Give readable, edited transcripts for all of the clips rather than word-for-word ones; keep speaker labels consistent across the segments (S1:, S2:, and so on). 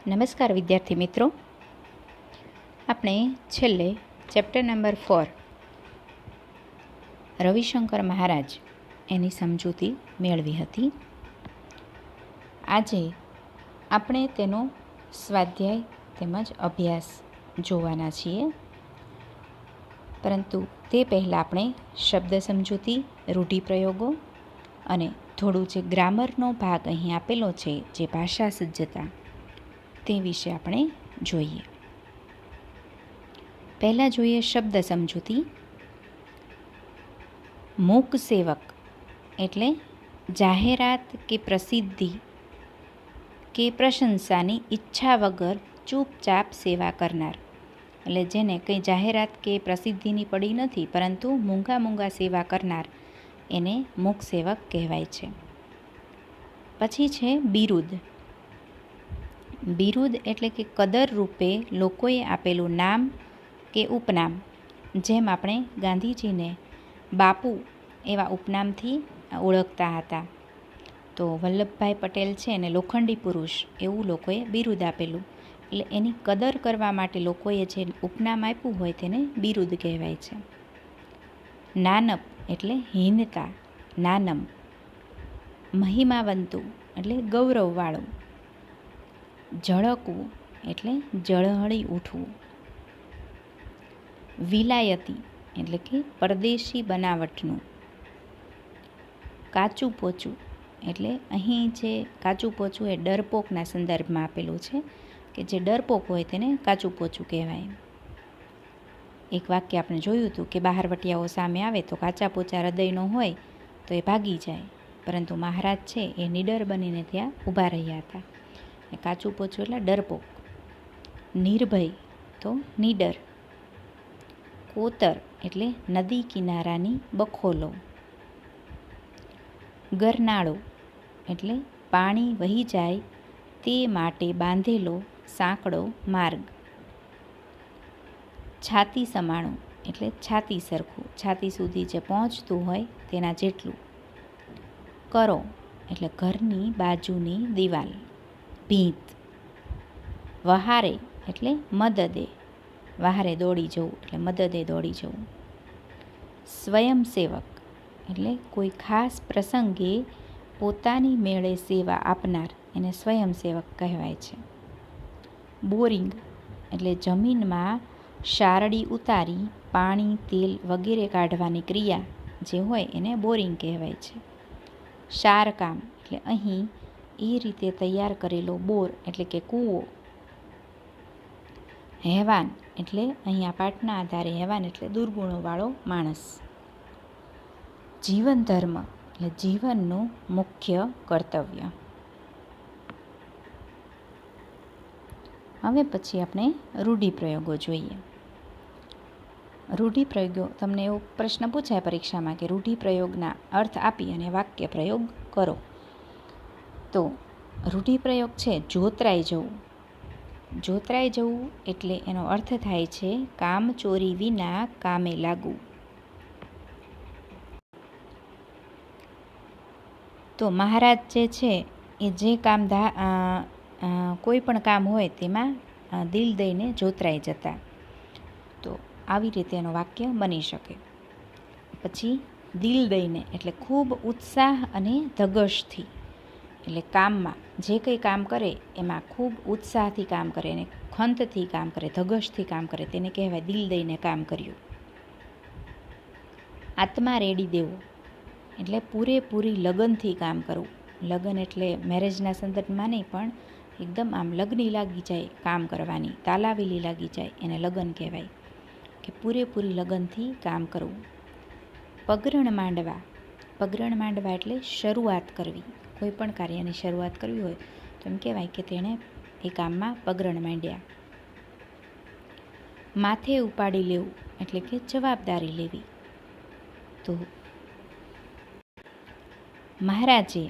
S1: નમસ્કાર વિદ્યાર્થી મિત્રો, આપણે છેલ્લે ચેપ્ટર નંબર 4 રવિશંકર મહારાજ એની સમજૂતી મેળવી હતી. આજે આપણે તેનો સ્વાધ્યાય તેમજ અભ્યાસ જોવાના છીએ, પરંતુ તે પહેલાં આપણે શબ્દ સમજૂતી, રૂઢિપ્રયોગો અને થોડું જે ગ્રામરનો ભાગ અહીં આપેલો છે, જે ભાષા સજ્જતા, તે વિશે આપણે જોઈએ. પહેલાં જોઈએ શબ્દ સમજૂતી. મૂક સેવક એટલે જાહેરાત કે પ્રસિદ્ધિ કે પ્રશંસાની ઈચ્છા વગર ચૂપચાપ સેવા કરનાર. એટલે જેને કંઈ જાહેરાત કે પ્રસિદ્ધિની પડી નથી, પરંતુ મૂંગા સેવા કરનાર, એને મૂક સેવક કહેવાય છે. પછી છે બિરુદ. બિરુદ એટલે કે કદર રૂપે લોકોએ આપેલું નામ કે ઉપનામ. જેમ આપણે ગાંધીજીને બાપુ એવા ઉપનામથી ઓળખતા હતા, તો વલ્લભભાઈ પટેલ છે ને લોખંડી પુરુષ એવું લોકોએ બિરુદ આપેલું. એટલે એની કદર કરવા માટે લોકોએ જે ઉપનામ આપ્યું હોય તેને બિરુદ કહેવાય છે. નાનપ એટલે હીનતા, નાનમ. મહિમાવંતુ એટલે ગૌરવવાળું. ઝળકવું એટલે ઝળહળી ઉઠવું. વિલાયતી એટલે કે પરદેશી બનાવટનું. કાચું પોચું એટલે અહીં જે કાચું પોચું એ ડરપોકના સંદર્ભમાં આપેલું છે, કે જે ડરપોક હોય તેને કાચું પોચું કહેવાય. એક વાક્ય આપણે જોયું હતું કે બહારવટિયાઓ સામે આવે તો કાચા પોચા હૃદયનો હોય તો એ ભાગી જાય, પરંતુ મહારાજ છે એ નિડર બનીને ત્યાં ઊભા રહ્યા હતા. કાચું પોચું એટલે ડરપોક. નિર્ભય તો નિડર. કોતર એટલે નદી કિનારાની બખોલો. ગરનાળો એટલે પાણી વહી જાય તે માટે બાંધેલો સાંકડો માર્ગ. છાતી સમાણું એટલે છાતી સરખું, છાતી સુધી જે પહોંચતું હોય તેના જેટલું. કરો એટલે ઘરની બાજુની દિવાલ, ભીંત. વહારે એટલે મદદે, વહારે દોડી જવું એટલે મદદે દોડી જવું. સ્વયંસેવક એટલે કોઈ ખાસ પ્રસંગે પોતાની મેળે સેવા આપનાર, એને સ્વયંસેવક કહેવાય છે. બોરિંગ એટલે જમીનમાં શારડી ઉતારી પાણી, તેલ વગેરે કાઢવાની ક્રિયા જે હોય એને બોરિંગ કહેવાય છે. શારકામ એટલે અહીં એ રીતે તૈયાર કરેલો બોર એટલે કે કૂવો. હેવાન એટલે અહીંયા પાઠના આધારે હેવાન એટલે દુર્ગુણોવાળો માણસ. જીવન ધર્મ એટલે જીવનનું મુખ્ય કર્તવ્ય. હવે પછી આપણે રૂઢિપ્રયોગો જોઈએ. રૂઢિપ્રયોગો, તમને એવો પ્રશ્ન પૂછાય પરીક્ષામાં કે રૂઢિપ્રયોગના અર્થ આપી અને વાક્ય પ્રયોગ કરો. તો રૂઢિપ્રયોગ છે જોતરાઈ જવું. જોતરાઈ જવું એટલે એનો અર્થ થાય છે કામ ચોરી વિના કામે લાગવું. તો મહારાજ જે છે એ જે કામ કોઈ પણ કામ હોય તેમાં દિલ દઈને જોતરાઈ જતા. તો આવી રીતે એનું વાક્ય બની શકે. પછી દિલ દઈને એટલે ખૂબ ઉત્સાહ અને ધગશથી, એટલે કામમાં જે કંઈ કામ કરે એમાં ખૂબ ઉત્સાહથી કામ કરે અને ખંતથી કામ કરે, ધગશથી કામ કરે, તેને કહેવાય દિલ દઈને કામ કર્યું. આત્મા રેડી દેવો એટલે પૂરેપૂરી લગનથી કામ કરવું. લગન એટલે મેરેજના સંદર્ભમાં નહીં, પણ એકદમ આમ લગની લાગી જાય કામ કરવાની, તાલાવેલી લાગી જાય, એને લગન કહેવાય, કે પૂરેપૂરી લગનથી કામ કરવું. પગરણ માંડવા. પગરણ માંડવા એટલે શરૂઆત કરવી. કોઈ પણ કાર્યની શરૂઆત કરવી હોય તો એમ કહેવાય કે તેણે એ કામમાં પગરણ માંડ્યા. માથે ઉપાડી લેવું એટલે કે જવાબદારી લેવી. તો મહારાજે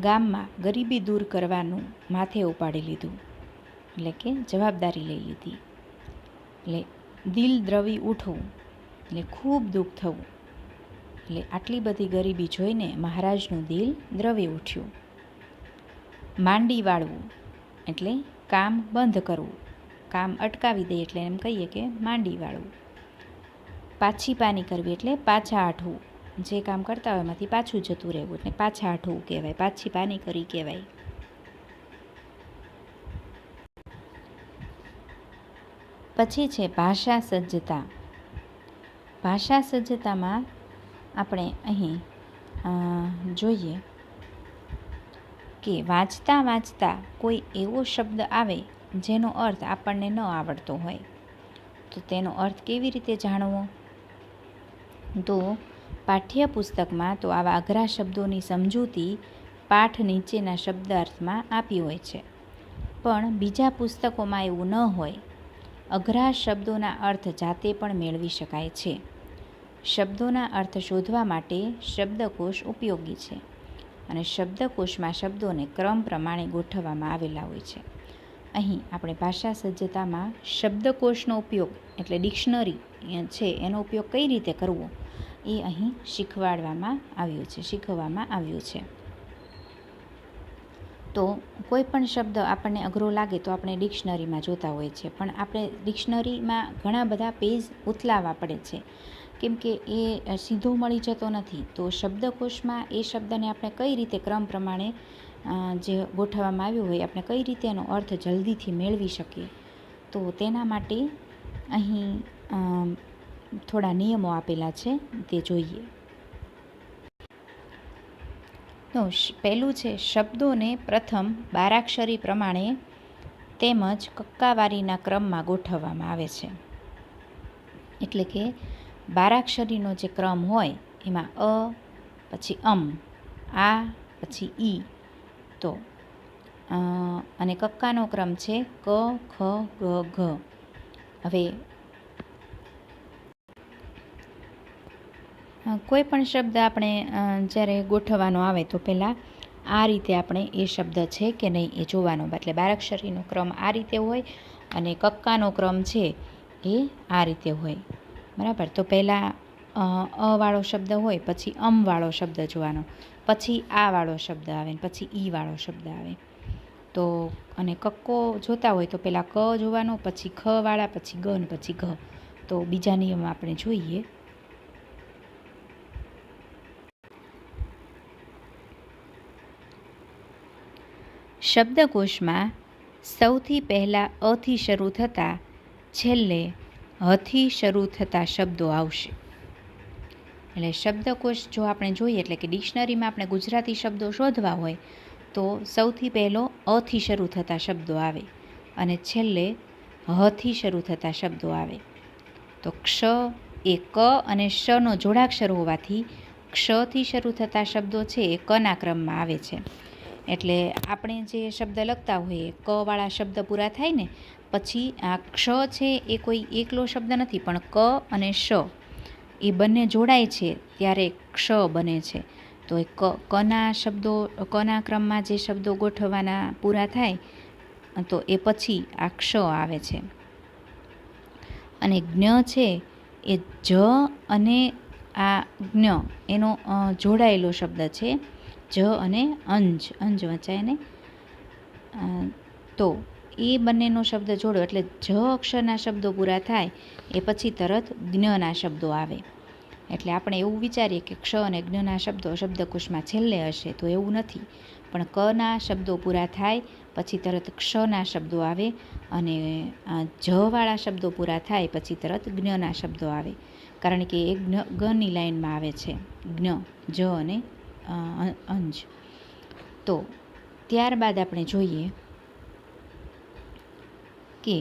S1: ગામમાં ગરીબી દૂર કરવાનું માથે ઉપાડી લીધું, એટલે કે જવાબદારી લઈ લીધી. એટલે દિલ દ્રવી ઉઠવું એટલે ખૂબ દુઃખ થવું. એટલે આટલી બધી ગરીબી જોઈને મહારાજનું દિલ દ્રવી ઉઠ્યું. માંડી વાળવું એટલે કામ બંધ કરવું, કામ અટકાવી દે એટલે એમ કહીએ કે માંડી વાળવું. પાછી પાની કરવી એટલે પાછા આઠવું, જે કામ કરતા હોય એમાંથી પાછું જતું રહેવું એટલે પાછા આઠવું કહેવાય, પાછી પાની કરી કહેવાય. પછી છે ભાષા સજ્જતા. ભાષા સજ્જતામાં આપણે અહીં જોઈએ કે વાંચતા વાંચતા કોઈ એવો શબ્દ આવે જેનો અર્થ આપણને ન આવડતો હોય તો તેનો અર્થ કેવી રીતે જાણવો? તો પાઠ્યપુસ્તકમાં તો આવા અઘરા શબ્દોની સમજૂતી પાઠ નીચેના શબ્દાર્થમાં આપી હોય છે, પણ બીજા પુસ્તકોમાં એવું ન હોય. અઘરા શબ્દોના અર્થ જાતે પણ મેળવી શકાય છે. શબ્દોના અર્થ શોધવા માટે શબ્દકોશ ઉપયોગી છે અને શબ્દકોશમાં શબ્દોને ક્રમ પ્રમાણે ગોઠવવામાં આવેલા હોય છે. અહીં આપણે ભાષા સજ્જતામાં શબ્દકોશનો ઉપયોગ એટલે ડિક્શનરી છે એનો ઉપયોગ કઈ રીતે કરવો એ અહીં શીખવવામાં આવ્યું છે. તો કોઈ પણ શબ્દ આપણને અઘરો લાગે તો આપણે ડિક્શનરીમાં જોતા હોઈએ છીએ, પણ આપણે ડિક્શનરીમાં ઘણા બધા પેજ ઉથલાવવા પડે છે કેમ કે એ સીધો મળી જતો નથી. તો શબ્દકોશમાં એ શબ્દને આપણે કઈ રીતે ક્રમ પ્રમાણે જે ગોઠવવામાં આવ્યું હોય આપણે કઈ રીતે એનો અર્થ જલ્દીથી મેળવી શકીએ, તો તેના માટે અહીં થોડા નિયમો આપેલા છે તે જોઈએ. તો પહેલું છે શબ્દોને પ્રથમ બારાક્ષરી પ્રમાણે તેમજ કક્કાવારીના ક્રમમાં ગોઠવવામાં આવે છે. એટલે કે બારાક્ષરીનો જે ક્રમ હોય એમાં અ, પછી આ, પછી ઈ, તો અને કક્કાનો ક્રમ છે ક, ખ, ગ, ઘ. હવે કોઈ પણ શબ્દ આપણે જ્યારે ગોઠવવાનો આવે તો પહેલાં આ રીતે આપણે એ શબ્દ છે કે નહીં એ જોવાનો, એટલે બારાક્ષરીનો ક્રમ આ રીતે હોય અને કક્કાનો ક્રમ છે એ આ રીતે હોય, બરાબર. તો પહેલાં વાળો શબ્દ હોય, પછી વાળો શબ્દ જોવાનો, પછી આ વાળો શબ્દ આવે, પછી ઈ વાળો શબ્દ આવે. તો અને કક્કો જોતા હોય તો પહેલાં ક જોવાનો, પછી ખ વાળા, પછી ગ ને પછી ઘ. તો બીજા નિયમ આપણે જોઈએ. શબ્દકોશમાં સૌથી પહેલાં અથી શરૂ થતા છેલ્લે હથી શરૂ થતા શબ્દો આવશે. એટલે શબ્દકોશ જો આપણે જોઈએ એટલે કે ડિક્શનરીમાં આપણે ગુજરાતી શબ્દો શોધવા હોય તો સૌથી પહેલો અથી શરૂ થતા શબ્દો આવે અને છેલ્લે હથી શરૂ થતા શબ્દો આવે. તો ક્ષ એ ક અને શનો જોડાક્ષર હોવાથી ક્ષથી શરૂ થતા શબ્દો છે એ કના ક્રમમાં આવે છે. એટલે આપણે જે શબ્દ લખતા હોઈએ ક વાળા શબ્દ પૂરા થાય ને પછી આ ક્ષ છે એ કોઈ એકલો શબ્દ નથી, પણ ક અને શ એ બંને જોડાય છે ત્યારે ક્ષ બને છે. તો એ કના ક્રમમાં જે શબ્દો ગોઠવવાના પૂરા થાય તો એ પછી આ ક્ષ આવે છે. અને જ્ઞ છે એ જ અને આ જ્ઞ એનો જોડાયેલો શબ્દ છે, જ અને અંજ વચાય ને. તો એ બંનેનો શબ્દ જોડો એટલે જ અક્ષરના શબ્દો પૂરા થાય એ પછી તરત જ્ઞના શબ્દો આવે. એટલે આપણે એવું વિચારીએ કે ક્ષ અને જ્ઞના શબ્દો શબ્દકોશમાં છેલ્લે હશે, તો એવું નથી. પણ કના શબ્દો પૂરા થાય પછી તરત ક્ષના શબ્દો આવે અને જવાળા શબ્દો પૂરા થાય પછી તરત જ્ઞના શબ્દો આવે, કારણ કે એ ગની લાઈનમાં આવે છે જ્ઞ, જ અને અંજ. તો ત્યારબાદ આપણે જોઈએ કે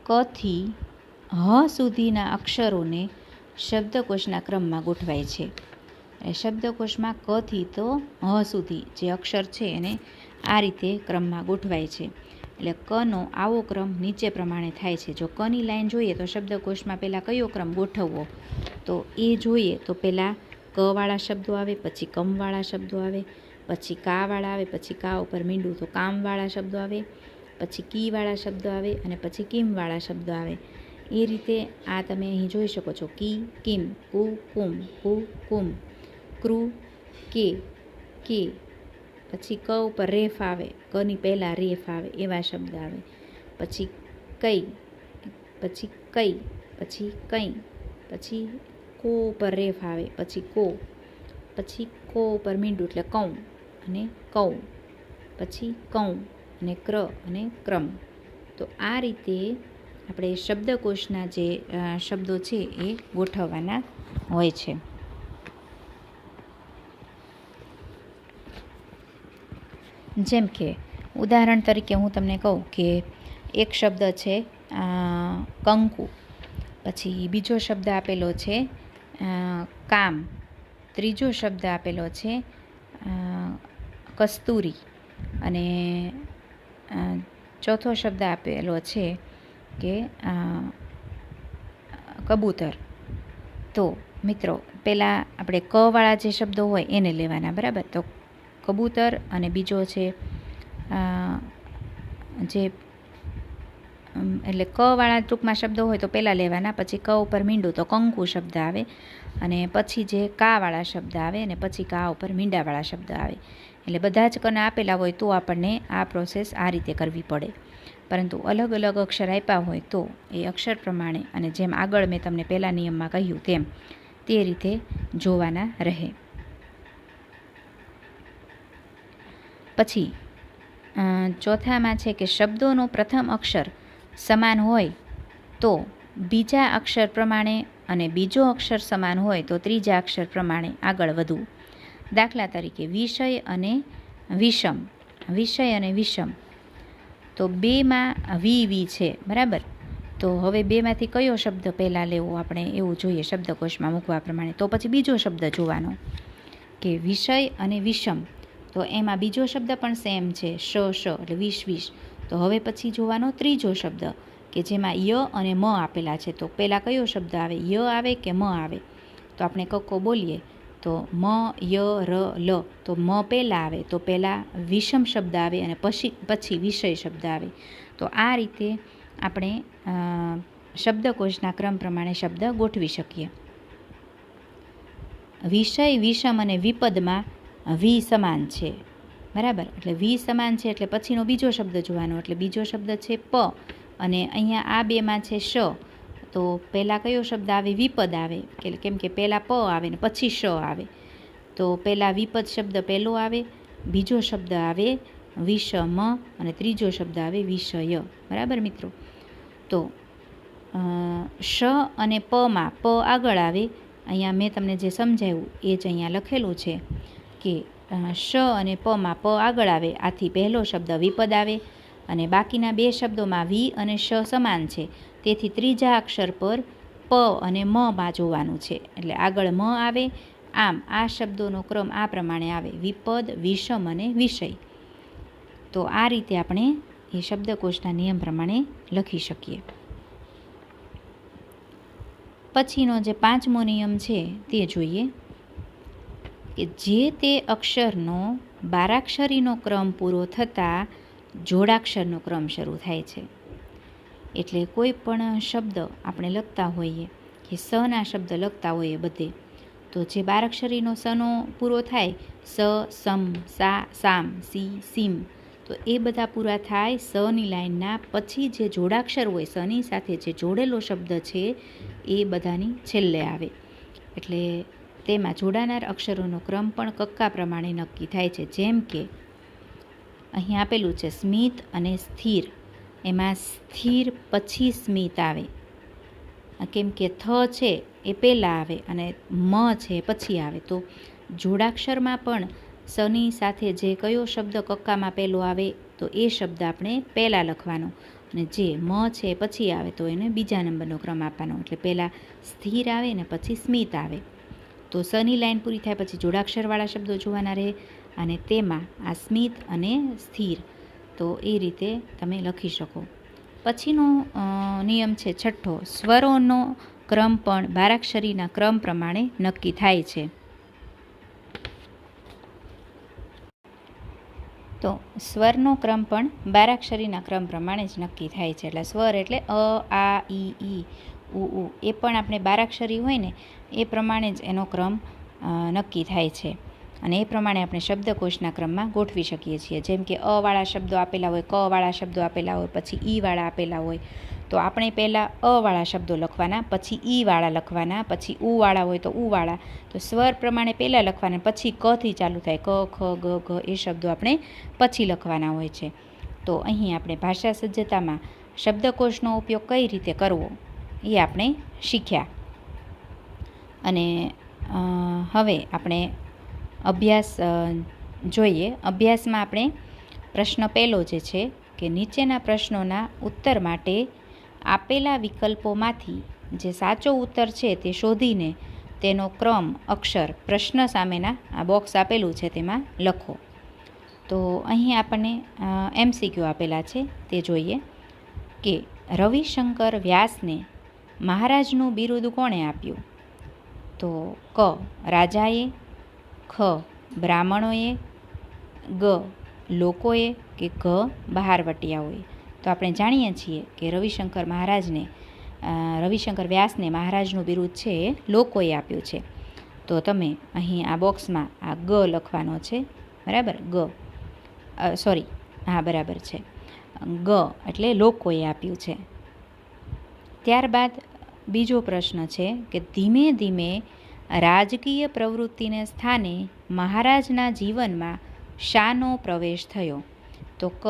S1: કથી હ સુધીના અક્ષરોને શબ્દકોશના ક્રમમાં ગોઠવાય છે. શબ્દકોશમાં કથી તો હ સુધી જે અક્ષર છે એને આ રીતે ક્રમમાં ગોઠવાય છે. એટલે કનો આવો ક્રમ નીચે પ્રમાણે થાય છે. જો કની લાઈન જોઈએ તો શબ્દકોશમાં પહેલાં કયો ક્રમ ગોઠવવો તો એ જોઈએ તો પહેલાં કવાળા શબ્દો આવે, પછી કમવાળા શબ્દો આવે, પછી કાવાળા આવે, પછી કા ઉપર મીંડું તો કામવાળા શબ્દો આવે, પછી કીવાળા શબ્દો આવે અને પછી કિમવાળા શબ્દો આવે. એ રીતે આ તમે અહીં જોઈ શકો છો. કી, કિમ, કુ, કુમ, કુ, કુમ, ક્રુ, કે, પછી ક ઉપર રેફ આવે, કની પહેલાં રેફ આવે એવા શબ્દ આવે. પછી કઈ, પછી કઈ, પછી કંઈ, પછી કો ઉપર રેફ આવે, પછી કો, પછી કો ઉપર મીંડું એટલે કૌ અને કૌ, પછી કૌ અને ક્ર અને ક્રમ. તો આ રીતે આપણે શબ્દકોશના જે શબ્દો છે એ ગોઠવવાના હોય છે. જેમ કે ઉદાહરણ તરીકે હું તમને કહું કે એક શબ્દ છે કંકુ, પછી બીજો શબ્દ આપેલો છે કામ, ત્રીજો શબ્દ આપેલો છે કસ્તુરી અને ચોથો શબ્દ આપેલો છે કે કબૂતર. તો મિત્રો પહેલાં આપણે કવાળા જે શબ્દો હોય એને લેવાના, બરાબર. તો કબૂતર અને બીજો છે જે એટલે કવાળા ટૂંકમાં શબ્દો હોય તો પહેલાં લેવાના, પછી ક ઉપર મીંડું તો કંકુ શબ્દ આવે, અને પછી જે કાવાળા શબ્દ આવે અને પછી કા ઉપર મીંડાવાળા શબ્દ આવે. એટલે બધા જ કના આપેલા હોય તો આપણને આ પ્રોસેસ આ રીતે કરવી પડે. પરંતુ અલગ અલગ અક્ષર આપ્યા હોય તો એ અક્ષર પ્રમાણે અને જેમ આગળ મેં તમને પહેલા નિયમમાં કહ્યું તેમ તે રીતે જોવાના રહે. પછી ચોથામાં છે કે શબ્દોનો પ્રથમ અક્ષર સમાન હોય તો બીજા અક્ષર પ્રમાણે અને બીજો અક્ષર સમાન હોય તો ત્રીજા અક્ષર પ્રમાણે આગળ વધવું. દાખલા તરીકે વિષય અને વિષમ, વિષય અને વિષમ. તો બેમાં વી છે, બરાબર. તો હવે બેમાંથી કયો શબ્દ પહેલાં લેવો આપણે એવું જોઈએ શબ્દકોશમાં મૂકવા પ્રમાણે. તો પછી બીજો શબ્દ જોવાનો કે વિષય અને વિષમ. તો એમાં બીજો શબ્દ પણ સેમ છે શ એટલે વિષ. તો હવે પછી જોવાનો ત્રીજો શબ્દ કે જેમાં ય અને મ આપેલા છે. તો પહેલાં કયો શબ્દ આવે, ય આવે કે મ આવે? તો આપણે કક્કો બોલીએ તો મ ય ર લ. તો મ પહેલાં આવે તો પહેલાં વિષમ શબ્દ આવે અને પછી વિષય શબ્દ આવે. તો આ રીતે આપણે શબ્દકોશના ક્રમ પ્રમાણે શબ્દ ગોઠવી શકીએ. વિષય, વિષમ અને વિપદમાં વી સમાન છે, બરાબર. એટલે વી સમાન છે એટલે પછીનો બીજો શબ્દ જોવાનો. એટલે બીજો શબ્દ છે પ અને અહીંયા આ બેમાં છે શ. તો પહેલાં કયો શબ્દ આવે, વિપદ આવે, કેમ કે પહેલાં પ આવે ને પછી શ આવે. તો પહેલાં વિપદ શબ્દ પહેલો આવે, બીજો શબ્દ આવે વિષમ અને ત્રીજો શબ્દ આવે વિષય, બરાબર મિત્રો. તો શ અને પમાં પ આગળ આવે. અહીંયા મેં તમને જે સમજાવ્યું એ જ અહીંયા લખેલું છે કે શ અને પમાં પ આગળ આવે, આથી પહેલો શબ્દ વિપદ આવે અને બાકીના બે શબ્દોમાં વી અને શ સમાન છે, તેથી ત્રીજા અક્ષર પર પ અને મ માં જોવાનું છે. એટલે આગળ મ આવે. આમ આ શબ્દોનો ક્રમ આ પ્રમાણે આવે, વિપદ, વિષમ અને વિષય. તો આ રીતે આપણે એ શબ્દકોશના નિયમ પ્રમાણે લખી શકીએ. પછીનો જે પાંચમો નિયમ છે તે જોઈએ કે જે તે અક્ષરનો બારાક્ષરીનો ક્રમ પૂરો થતાં જોડાક્ષરનો ક્રમ શરૂ થાય છે. એટલે કોઈ પણ શબ્દ આપણે લખતા હોઈએ કે સના શબ્દ લખતા હોઈએ બધે, તો જે બારાક્ષરીનો સનો પૂરો થાય, સ, સમ, સા, સામ, સી, સીમ, તો એ બધા પૂરા થાય સની લાઈનના પછી જે જોડાક્ષર હોય, સની સાથે જે જોડેલો શબ્દ છે એ બધાની છેલ્લે આવે. એટલે તેમાં જોડાનાર અક્ષરોનો ક્રમ પણ કક્કા પ્રમાણે નક્કી થાય છે. જેમ કે અહીં આપેલું છે સ્મિત અને સ્થિર. એમાં સ્થિર પછી સ્મિત આવે, કેમ કે થ છે એ પહેલાં આવે અને મ છે પછી આવે. તો જોડાક્ષરમાં પણ સની સાથે જે કયો શબ્દ કક્કામાં પહેલો આવે તો એ શબ્દ આપણે પહેલાં લખવાનો, અને જે મ છે પછી આવે તો એને બીજા નંબરનો ક્રમ આપવાનો. એટલે પહેલાં સ્થિર આવે ને પછી સ્મિત આવે. તો સની લાઈન પૂરી થાય પછી જોડાક્ષરવાળા શબ્દો જોવાના રહે, અને તેમાં આ સ્મિત અને સ્થિર. તો એ રીતે તમે લખી શકો. પછીનો નિયમ છે છઠ્ઠો, સ્વરોનો ક્રમ પણ બારાક્ષરીના ક્રમ પ્રમાણે નક્કી થાય છે. તો સ્વરનો ક્રમ પણ બારાક્ષરીના ક્રમ પ્રમાણે જ નક્કી થાય છે. એટલે સ્વર એટલે અ, આ, ઈ, ઉ, એ પણ આપણે બારાક્ષરી હોય ને એ પ્રમાણે જ એનો ક્રમ નક્કી થાય છે. અને એ પ્રમાણે આપણે શબ્દકોશના ક્રમમાં ગોઠવી શકીએ છીએ. જેમ કે અવાળા શબ્દો આપેલા હોય, કવાળા શબ્દો આપેલા હોય, પછી ઈવાળા આપેલા હોય, તો આપણે પહેલાં અવાળા શબ્દો લખવાના, પછી ઈવાળા લખવાના, પછી ઉવાળા હોય તો ઉવાળા, તો સ્વર પ્રમાણે પહેલાં લખવાના, પછી કથી ચાલુ થાય, ક, ખ, ગ, ઘ એ શબ્દો આપણે પછી લખવાના હોય છે. તો અહીં આપણે ભાષા સજ્જતામાં શબ્દકોશનો ઉપયોગ કઈ રીતે કરવો એ આપણે શીખ્યા. અને હવે આપણે અભ્યાસ જોઈએ. અભ્યાસમાં આપણે પ્રશ્ન પહેલો જે છે કે નીચેના પ્રશ્નોના ઉત્તર માટે આપેલા વિકલ્પોમાંથી જે સાચો ઉત્તર છે તે શોધીને તેનો ક્રમ અક્ષર પ્રશ્ન સામેના આ બોક્સ આપેલું છે તેમાં લખો. તો અહીં આપણને MCQ આપેલા છે તે જોઈએ કે રવિશંકર વ્યાસને મહારાજનું બિરુદ કોણે આપ્યું? તો ક રાજાએ, ખ બ્રાહ્મણોએ, ગ લોકોએ કે ઘ બહારવટિયાઓએ. તો આપણે જાણીએ છીએ કે રવિશંકર વ્યાસને મહારાજનું બિરુદ છે એ લોકોએ આપ્યું છે. તો તમે અહીં આ બોક્સમાં આ ગ લખવાનો છે, બરાબર? બરાબર છે, ગ એટલે લોકોએ આપ્યું છે. ત્યારબાદ બીજો પ્રશ્ન છે કે ધીમે ધીમે રાજકીય પ્રવૃત્તિને સ્થાને મહારાજના જીવનમાં શાનો પ્રવેશ થયો? તો ક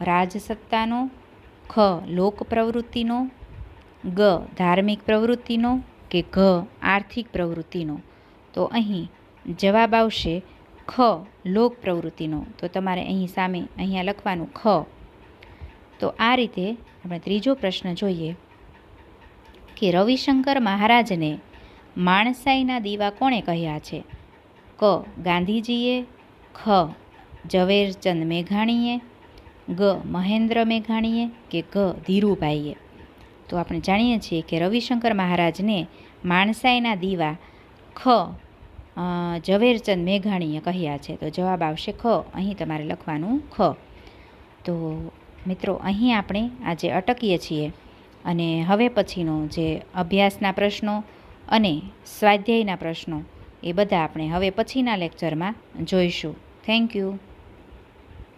S1: રાજસત્તાનો, ખ લોક પ્રવૃત્તિનો, ગ ધાર્મિક પ્રવૃત્તિનો કે ઘ આર્થિક પ્રવૃત્તિનો. તો અહીં જવાબ આવશે ખ લોક પ્રવૃત્તિનો. તો તમારે અહીં સામે અહીંયા લખવાનું ખ. તો આ રીતે આપણે ત્રીજો પ્રશ્ન જોઈએ કે રવિશંકર મહારાજને માણસાઈના દીવા કોણે કહ્યા છે? ક ગાંધીજીએ, ખ ઝવેરચંદ મેઘાણીએ, ગ મહેન્દ્ર મેઘાણીએ કે ઘ ધીરુભાઈએ. તો આપણે જાણીએ છીએ કે રવિશંકર મહારાજને માણસાઈના દીવા ખ ઝવેરચંદ મેઘાણીએ કહ્યા છે. તો જવાબ આવશે ખ. અહીં તમારે લખવાનું ખ. તો મિત્રો, અહીં આપણે આજે અટકીએ છીએ અને હવે પછીનો જે અભ્યાસના પ્રશ્નો અને સ્વાધ્યાયના પ્રશ્નો એ બધા આપણે હવે પછીના લેક્ચરમાં જોઈશું. Thank you.